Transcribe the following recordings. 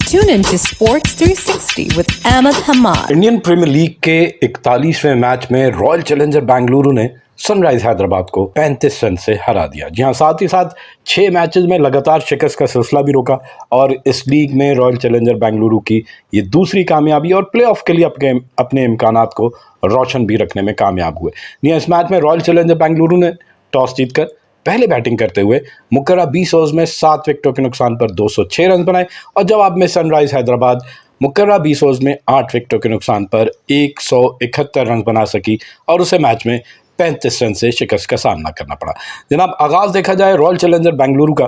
Tune in to Sports 360 with Ahmed Hamad. Indian premier league के 41वें match में royal challenger Bengaluru ने sunrise Hyderabad को 35 रन से हरा दिया। जी हाँ, साथ ही साथ 6 मैचेस में लगातार शिकस्त का सिलसिला भी रोका और इस लीग में रॉयल चैलेंजर बेंगलुरु की ये दूसरी कामयाबी और प्लेऑफ के लिए अपने इम्कानात को रोशन भी रखने में कामयाब हुए। जी हाँ, इस मैच में रॉयल चैलेंजर बेंगलुरु ने टॉस जीतकर पहले बैटिंग करते हुए मुकर्रा 20 ओवर्स में 7 विकेटों के नुकसान पर 206 रन बनाए और जवाब में सनराइज हैदराबाद मुकर्रा 20 ओवर्स में 8 विकेटों के नुकसान पर 171 रन बना सकी और उसे मैच में 35 रन से शिकस्त का सामना करना पड़ा। जनाब, आगाज़ देखा जाए रॉयल चैलेंजर बेंगलुरु का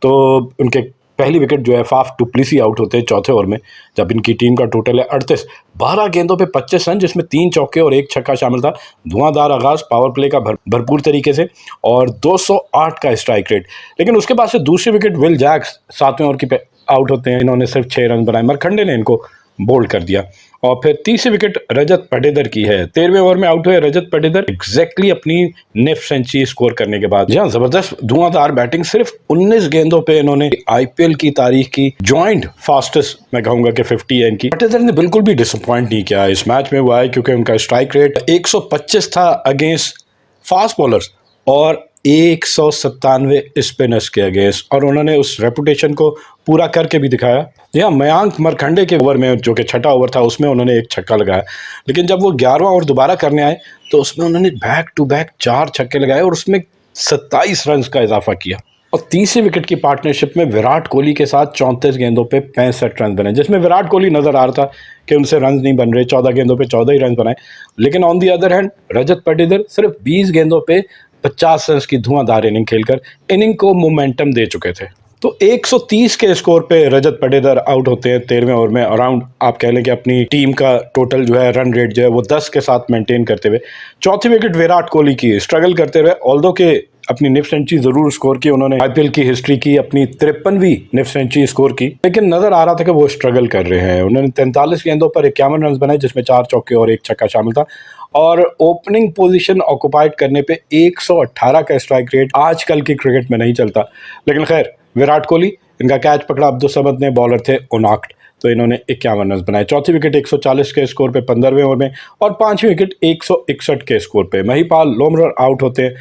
तो उनके पहली विकेट जो है फाफ डुप्लेसी आउट होते हैं चौथे ओवर में, जब इनकी टीम का टोटल है 38। 12 गेंदों पे 25 रन, जिसमें 3 चौके और 1 छक्का शामिल था। धुआंधार आगाज पावर प्ले का भरपूर तरीके से और 208 का स्ट्राइक रेट। लेकिन उसके बाद से दूसरी विकेट विल जैक्स 7वें ओवर की आउट होते हैं। इन्होंने सिर्फ 6 रन बनाए। मरखंडे ने इनको बोल्ड कर दिया और फिर तीसरी विकेट रजत पटेदर की है। 13वें ओवर में आउट हुए रजत पटेदर एग्जैक्टली अपनी नेफ सेंचुरी स्कोर करने के बाद। जहां जबरदस्त धुआंधार बैटिंग, सिर्फ 19 गेंदों पे इन्होंने आईपीएल की तारीख की जॉइंट फास्टेस्ट मैं कहूंगा कि 50 है इनकी। पटेदर ने बिल्कुल भी डिसअपॉइंट नहीं किया इस मैच में। वो आए क्योंकि उनका स्ट्राइक रेट 125 था अगेंस्ट फास्ट बॉलर्स और 197 स्पिनर्स के अगेंस्ट, और उन्होंने उस रेपुटेशन को पूरा करके भी दिखाया। यहाँ मयांक मरखंडे के ओवर में, जो कि छठा ओवर था, उसमें उन्होंने 1 छक्का लगाया। लेकिन जब वो 11वां ओवर दोबारा करने आए तो उसमें उन्होंने बैक टू बैक 4 छक्के लगाए और उसमें 27 रन का इजाफा किया। और तीसरी विकेट की पार्टनरशिप में विराट कोहली के साथ 34 गेंदों पे 65 रन बने, जिसमें विराट कोहली नजर आ रहा था कि उनसे रन नहीं बन रहे। 14 गेंदों पे 14 ही रन बनाए। लेकिन ऑन दी अदर हैंड रजत पटेदर सिर्फ 20 गेंदों पे 50 रन की धुआंधार इनिंग खेलकर इनिंग को मोमेंटम दे चुके थे। तो 130 के स्कोर पे रजत पटेदर आउट होते हैं 13वें ओवर में। अराउंड आप कह लें कि अपनी टीम का टोटल जो है रन रेट जो है वो 10 के साथ मेंटेन करते हुए। चौथी विकेट विराट कोहली की स्ट्रगल करते हुए, ऑल्दो के अपनी निफ सेंचुरी जरूर स्कोर की उन्होंने, आईपीएल की हिस्ट्री की अपनी 53वीं निफ सेंचुरी स्कोर की, लेकिन नजर आ रहा था कि वो स्ट्रगल कर रहे हैं। उन्होंने 43 गेंदों पर 51 रन बनाए, जिसमें 4 चौके और 1 छक्का शामिल था और ओपनिंग पोजीशन ऑक्युपाइड करने पे 118 का स्ट्राइक रेट आजकल की क्रिकेट में नहीं चलता। लेकिन खैर, विराट कोहली, इनका कैच पकड़ा अब्दुल समद ने, बॉलर थे उनाक्ट, तो इन्होंने 51 रन बनाए। चौथी विकेट 140 के स्कोर पे 15वें ओवर में और 5वीं विकेट 161 के स्कोर पे महिपाल लोमरर आउट होते हैं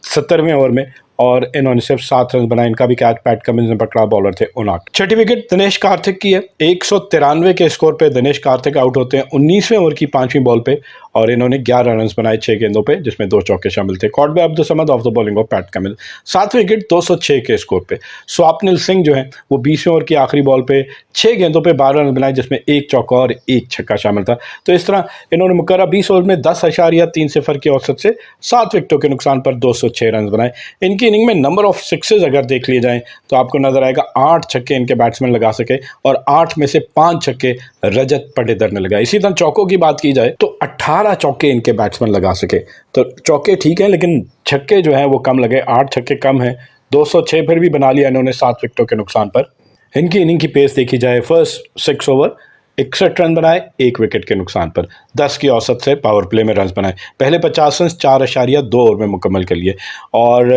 70वें ओवर में और इन्होंने सिर्फ 7 रन बनाए। इनका भी कैच पैट कमिंस ने पकड़ा, बॉलर थे उनाक। छठी विकेट दिनेश कार्तिक की है। 193 के स्कोर पे दिनेश कार्तिक आउट होते हैं 19वें ओवर की 5वीं बॉल पे और इन्होंने 11 रन बनाए 6 गेंदों पे, जिसमें 2 चौके शामिल थे। Caught by Abdul Samad off the bowling of Pat Cummins. 7वीं विकेट 206 के स्कोर पे स्वप्निल सिंह जो है वो 20वें ओवर की आखिरी बॉल पे 6 गेंदों पे 12 रन बनाए, जिसमें 1 चौका और 1 छक्का शामिल था। तो इस तरह इन्होंने मुकर्रा 20 ओवर में 10.3 की औसत से 7 विकेटों के नुकसान पर 206 रन बनाए। इनकी इनिंग में नंबर ऑफ सिक्सेस अगर देख लिए जाएं तो आपको नजर आएगा 8 छक्के इनके बैट्समैन लगा सके और 8 में से 5 छक्के रजत पटेदर ने लगाए। इसी तरह चौकों की बात की जाए तो 18 चौके इनके बैट्समैन लगा सके। तो चौके ठीक है, लेकिन छक्के जो है वो कम लगे, 8 छक्के कम है। 206 फिर भी बना लिया इन्होंने 7 विकेटों के नुकसान पर। इनकी इनिंग की पेस देखी जाए, फर्स्ट 6 ओवर 61 रन बनाए 1 विकेट के नुकसान पर, 10 की औसत से पावर प्ले में रन बनाए। पहले 50 रन 4.2 ओवर में मुकम्मल कर लिए और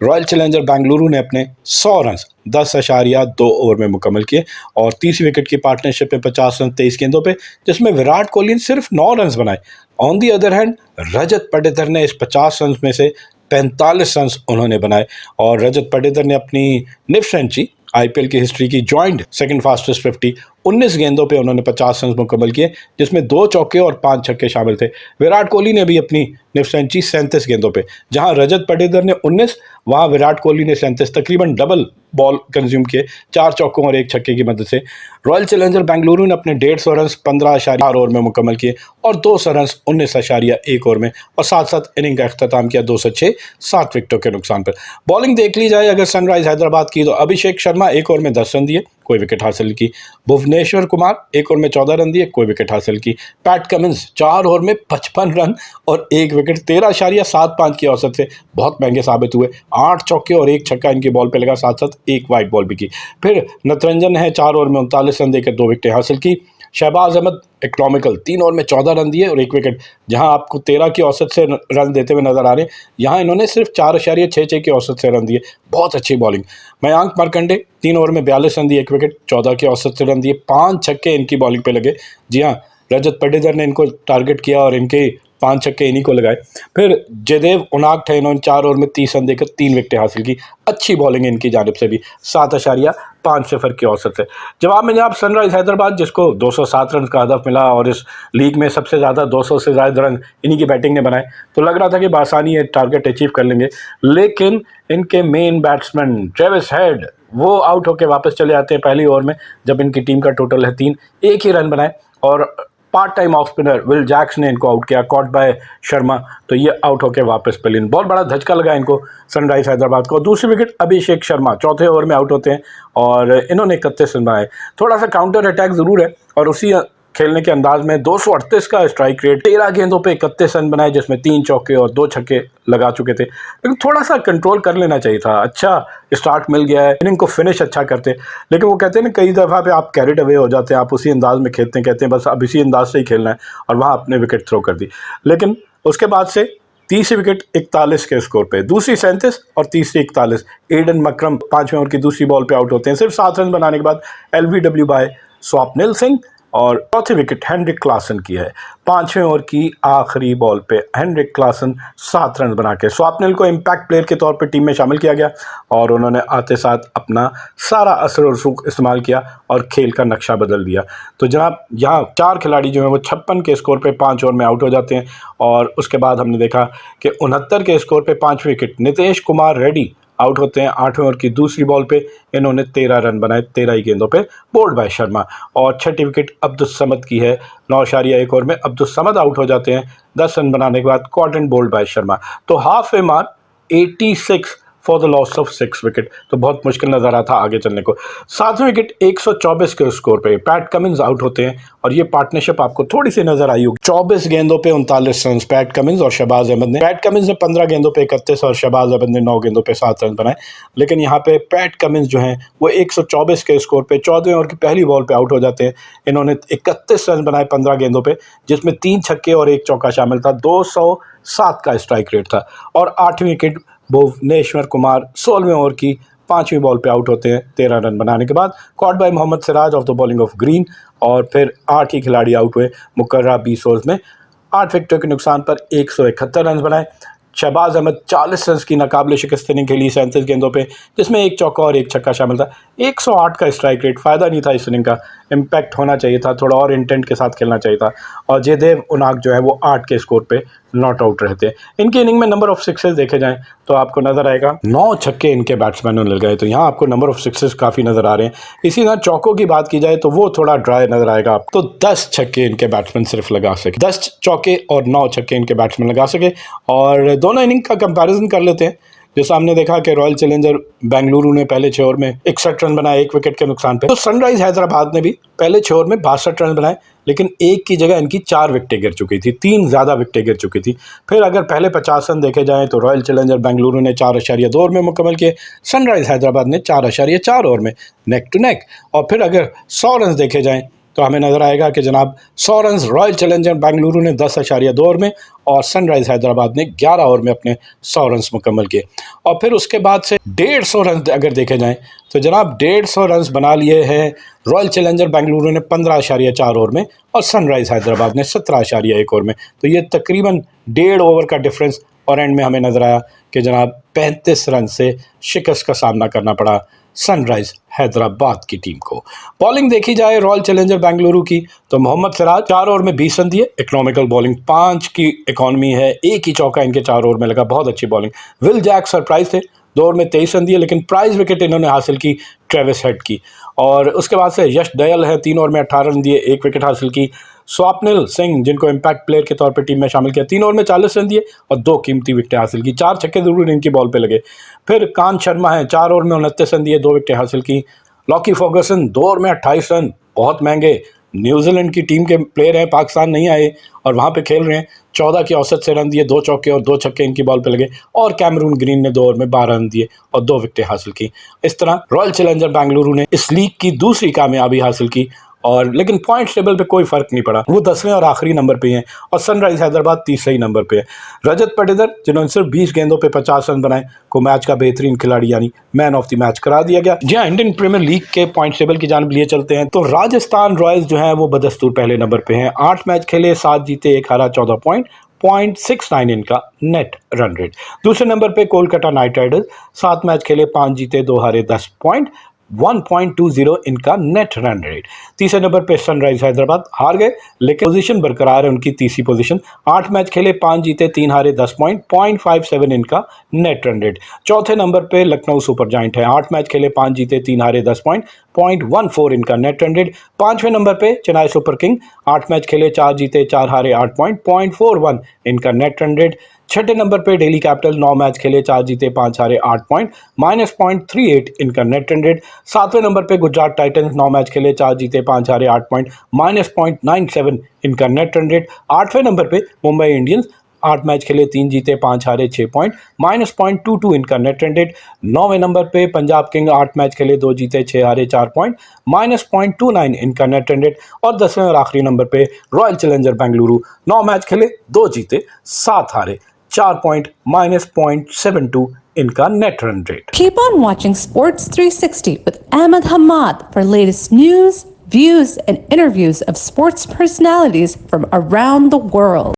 रॉयल चैलेंजर बेंगलुरु ने अपने 100 रन 10.2 ओवर में मुकम्मल किए और तीसरी विकेट की पार्टनरशिप में 50 रन 23 गेंदों पे, जिसमें विराट कोहली ने सिर्फ 9 रन बनाए। ऑन दी अदर हैंड रजत पटेदर ने इस 50 रन में से 45 रन उन्होंने बनाए और रजत पटेदर ने अपनी निफ सेंचुरी आईपीएल की हिस्ट्री की जॉइंट सेकंड फास्टेस्ट 50 19 गेंदों पे उन्होंने 50 रन मुकम्मल किए, जिसमें 2 चौके और 5 छक्के शामिल थे। विराट कोहली ने भी अपनी निफ सेंचुरी 37 गेंदों पे, जहां रजत पटेदर ने 19, वहां विराट कोहली ने 37, तकरीबन डबल बॉल कंज्यूम किए 4 चौकों और 1 छक्के की मदद से। रॉयल चैलेंजर बेंगलुरु ने अपने 150 रन 15.4 ओवर में मुकम्मल किए और 200 रन 19.1 ओवर में और साथ साथ इनिंग का अख्ताम किया 206 7 विकेटों के नुकसान पर। बॉलिंग देख ली जाए अगर सनराइज हैदराबाद की तो अभिषेक शर्मा 1 ओवर में 10 रन दिए, कोई विकेट हासिल की। भुवनेश्वर कुमार 1 ओवर में 14 रन दिए, कोई विकेट हासिल की। पैट कमिंस 4 ओवर में 55 रन और 1 विकेट 13.75 की औसत से बहुत महंगे साबित हुए। 8 चौके और 1 छक्का इनकी बॉल पे लगा, साथ साथ 1 वाइड बॉल भी की। फिर नटरंजन है 4 ओवर में 39 रन देकर 2 विकेटें हासिल की। शहबाज अहमद इकोनॉमिकल 3 ओवर में 14 रन दिए और 1 विकेट। जहां आपको 13 की औसत से रन देते हुए नजर आ रहे हैं, यहाँ इन्होंने सिर्फ 4.66 की औसत से रन दिए। बहुत अच्छी बॉलिंग। मयांक मार्कंडे 3 ओवर में 42 रन दिए, 1 विकेट, 14 की औसत से रन दिए, 5 छक्के इनकी बॉलिंग पे लगे। जी हाँ, रजत पाटीदार ने इनको टारगेट किया और इनके 5 छक्के इन्हीं को लगाए। फिर जयदेव उनाग थे, इन्होंने 4 ओवर में 30 रन देकर 3 विकेटें हासिल की। अच्छी बॉलिंग इनकी जानिब से भी, 7.5 की औसत से। जवाब में जनाब सनराइज हैदराबाद, जिसको 207 रन का हदफ मिला और इस लीग में सबसे ज़्यादा 200 से ज़्यादा रन इन्हीं की बैटिंग ने बनाए, तो लग रहा था कि बासानी ये टारगेट अचीव कर लेंगे। लेकिन इनके मेन बैट्समैन ट्रेविस हेड वो आउट होकर वापस चले जाते हैं पहली ओवर में, जब इनकी टीम का टोटल है 3। एक ही रन बनाए और part time off spinner Will Jacks ने इनको आउट किया, कॉट बाय शर्मा, तो ये आउट होकर वापस पेलिन। बहुत बड़ा धचका लगा इनको सनराइज हैदराबाद को। दूसरी विकेट अभिषेक शर्मा चौथे ओवर में आउट होते हैं और इन्होंने 31 रन बनाए। थोड़ा सा काउंटर अटैक ज़रूर है और उसी खेलने के अंदाज में 238 का स्ट्राइक रेट, 13 गेंदों पे 31 रन बनाए, जिसमें 3 चौके और 2 छक्के लगा चुके थे। लेकिन थोड़ा सा कंट्रोल कर लेना चाहिए था। अच्छा स्टार्ट मिल गया है, इनिंग को फिनिश अच्छा करते, लेकिन वो कहते हैं ना कई दफ़ा पे आप कैरिड अवे हो जाते हैं, आप उसी अंदाज में खेलते हैं, कहते हैं बस अब इसी अंदाज से ही खेलना है, और वहाँ अपने विकेट थ्रो कर दी। लेकिन उसके बाद से तीसरी विकेट 41 के स्कोर पे, दूसरी 37 और तीसरी 41। एडन मकरम 5वें ओवर की दूसरी बॉल पे आउट होते हैं सिर्फ 7 रन बनाने के बाद। LBW बाय स्वप्निल सिंह और चौथी विकेट हेनरिक क्लासन की है 5वें ओवर की आखिरी बॉल पे। हेनरिक क्लासन 7 रन बना के स्वप्निल को इम्पैक्ट प्लेयर के तौर पे टीम में शामिल किया गया और उन्होंने आते साथ अपना सारा असर और रुख इस्तेमाल किया और खेल का नक्शा बदल दिया। तो जनाब यहाँ 4 खिलाड़ी जो हैं वो 56 के स्कोर पे 5 ओवर में आउट हो जाते हैं और उसके बाद हमने देखा कि 69 के स्कोर पे 5 विकेट नितेश कुमार रेड्डी आउट होते हैं 8वें ओवर की दूसरी बॉल पे। इन्होंने 13 रन बनाए 13 ही गेंदों पे, बोल्ड बाय शर्मा। और छठी विकेट अब्दुल समद की है 9.1 ओवर में। अब्दुल समद आउट हो जाते हैं 10 रन बनाने के बाद, caught and bowled by Sharma. तो हाफ ए मार 86 for the loss of 6 wicket, तो बहुत मुश्किल नजर आता आगे चलने को। 7वें विकेट 124 के स्कोर पे पैट कमिंस आउट होते हैं और ये पार्टनरशिप आपको थोड़ी सी नजर आई होगी। 24 गेंदों पे 39 रन पैट कमिंस और शहबाज अहमद ने। पैट कमिंस ने 15 गेंदों पे 31 और शहबाज अहमद ने 9 गेंदों पे 7 रन बनाए। लेकिन यहाँ पे पैट कमिंस जो हैं वो 124 के स्कोर पे 14वें ओवर की पहली बॉल पे आउट हो जाते हैं। इन्होंने 31 रन बनाए 15 गेंदों पे, जिसमें 3 छक्के और 1 चौका शामिल था। 207 का स्ट्राइक रेट था। और 8वीं विकेट भुवनेश्वर कुमार 16वें ओवर की 5वीं बॉल पे आउट होते हैं 13 रन बनाने के बाद, caught by Mohammed Siraj off the bowling of Green. और फिर 8 ही खिलाड़ी आउट हुए मुकर्रा 20 ओवर्स में। 8 विकेटों के नुकसान पर 171 रन बनाए। शहबाज अहमद 40 रन की नाकाबिले शिकस्त इनिंग खेली 37 गेंदों पे, जिसमें 1 चौका और 1 छक्का शामिल था। 108 का स्ट्राइक रेट, फ़ायदा नहीं था इस इनिंग का, इम्पैक्ट होना चाहिए था, थोड़ा और इंटेंट के साथ खेलना चाहिए था। और जयदेव उनाग जो है वो 8 के स्कोर पे नॉट आउट रहते हैं। इनकी इनिंग में नंबर ऑफ सिक्सेस देखे जाएं तो आपको नजर आएगा 9 छक्के इनके बैट्समैनों ने लगाए, तो यहाँ आपको नंबर ऑफ सिक्सेस काफ़ी नजर आ रहे हैं। इसी तरह चौकों की बात की जाए तो वो थोड़ा ड्राई नजर आएगा आपको, तो 10 छक्के इनके बैट्समैन सिर्फ लगा सके, 10 चौके और 9 छक्के इनके बैट्समैन लगा सके। और दोनों इनिंग का कंपैरिजन कर लेते हैं। जो सामने देखा कि रॉयल चैलेंजर बेंगलुरु ने पहले 6 ओवर में 61 रन बनाए 1 विकेट के नुकसान पे, तो सनराइज हैदराबाद ने भी पहले 6 ओवर में 62 रन बनाए, लेकिन एक की जगह इनकी 4 विकेटें गिर चुकी थी, 3 ज़्यादा विकेटें गिर चुकी थी। फिर अगर पहले 50 रन देखे जाएं तो रॉयल चैलेंजर बेंगलुरु ने 4.2 ओवर में मुकम्मल किए, सनराइज हैदराबाद ने 4.4 ओवर में नेक टू नेक। और फिर अगर 100 रन देखे जाएँ तो हमें नजर आएगा कि जनाब 100 रन रॉयल चैलेंजर बेंगलुरु ने 10.2 ओवर में और सनराइज हैदराबाद ने 11 ओवर में अपने 100 रन मुकम्मल किए। और फिर उसके बाद से 150 रन अगर देखे जाएं तो जनाब 150 रन बना लिए हैं रॉयल चैलेंजर बेंगलुरु ने 15.4 ओवर में और सनराइज हैदराबाद ने 17.1 ओवर में। तो ये तकरीबन 1.5 ओवर का डिफरेंस, और एंड में हमें नजर आया कि जनाब 35 रन से शिकस्त का सामना करना पड़ा सनराइज हैदराबाद की टीम को। बॉलिंग देखी जाए रॉयल चैलेंजर बेंगलुरु की तो मोहम्मद सिराज 4 ओवर में 20 रन दिए, इकोनॉमिकल बॉलिंग, 5 की इकॉनमी है, 1 ही चौका इनके 4 ओवर में लगा, बहुत अच्छी बॉलिंग। विल जैक सरप्राइज थे, 2 ओवर में 23 रन दिए, लेकिन प्राइज विकेट इन्होंने हासिल की ट्रेविस हेड की। और उसके बाद से यश दयाल है, 3 ओवर में 18 रन दिए, 1 विकेट हासिल की। स्वप्निल सिंह जिनको इम्पैक्ट प्लेयर के तौर पे टीम में शामिल किया, 3 ओवर में 40 रन दिए और 2 कीमती विकेटें हासिल की, 4 छक्के जरूर इनकी बॉल पे लगे। फिर कांत शर्मा है, 4 ओवर में 29 रन दिए, 2 विकेटें हासिल की। लॉकी फर्गसन 2 ओवर में 28 रन, बहुत महंगे, न्यूजीलैंड की टीम के प्लेयर हैं, पाकिस्तान नहीं आए और वहाँ पे खेल रहे हैं। 14 की औसत से रन दिए, 2 चौके और 2 छक्के इनकी बॉल पे लगे। और कैमरून ग्रीन ने 2 ओवर में 12 रन दिए और 2 विकेटें हासिल की। इस तरह रॉयल चैलेंजर बेंगलुरु ने इस लीग की दूसरी कामयाबी हासिल की और लेकिन पॉइंट्स टेबल पे कोई फर्क नहीं पड़ा, वो 10वें और आखिरी नंबर पे हैं और सनराइज हैदराबाद तीसरे नंबर पे है। रजत पाटीदार जिन्होंने सिर्फ 20 गेंदों पे 50 रन बनाए को मैच का बेहतरीन खिलाड़ी यानी मैन ऑफ द मैच करा दिया गया। जी हाँ, इंडियन प्रीमियर लीग के पॉइंट टेबल की जानब लिए चलते हैं तो राजस्थान रॉयल्स जो है वो बदस्तूर पहले नंबर पे हैं। 8 मैच खेले, 7 जीते, 1 हारा, 14 पॉइंट, 0.69 इनका नेट रन रेट। दूसरे नंबर पे कोलकाता नाइट राइडर्स, 7 मैच खेले, 5 जीते, 2 हारे, 10 पॉइंट, 1.20 इनका नेट रन रेट। तीसरे नंबर पे सनराइज हैदराबाद हार गए लेकिन पोजीशन बरकरार है उनकी, तीसरी पोजीशन। 8 मैच खेले, 5 जीते, 3 हारे, 10 पॉइंट, 0.57 इनका नेट रन रेट। चौथे नंबर पे लखनऊ सुपर जायंट है, 8 मैच खेले, 5 जीते, 3 हारे, 10 पॉइंट, 0.14 इनका नेट रन रेट। पांचवें नंबर पे चेन्नई सुपर किंग, 8 मैच खेले, 4 जीते, 4 हारे, 8 पॉइंट, 0.41 इनका नेट रन रेट। छठे नंबर पे दिल्ली कैपिटल, 9 मैच खेले, 4 जीते, 5 हारे, 8 पॉइंट, -0.38 इनका नेट रन रेट। सातवें नंबर पे गुजरात टाइटंस, 9 मैच खेले, 4 जीते, 5 हारे, 8 पॉइंट, -0.97 इनका नेट रन रेट। आठवें नंबर पे मुंबई इंडियंस, 8 मैच खेले, 3 जीते, 5 हारे, 6 पॉइंट, -0.22 इनका नेट रन रेट। 9वें नंबर पे पंजाब किंग, 8 मैच खेले, 2 जीते, 6 हारे, 4 पॉइंट, -0.29 इनका नेट रन रेट। और 10वें और आखिरी नंबर पे रॉयल चैलेंजर बेंगलुरु, 9 मैच खेले, 2 जीते, 7 हारे, 4 पॉइंट, -0.72 इनका net run rate. Keep on watching Sports 360 with Ahmed Hamad for latest news, views, and interviews of sports personalities from around the world.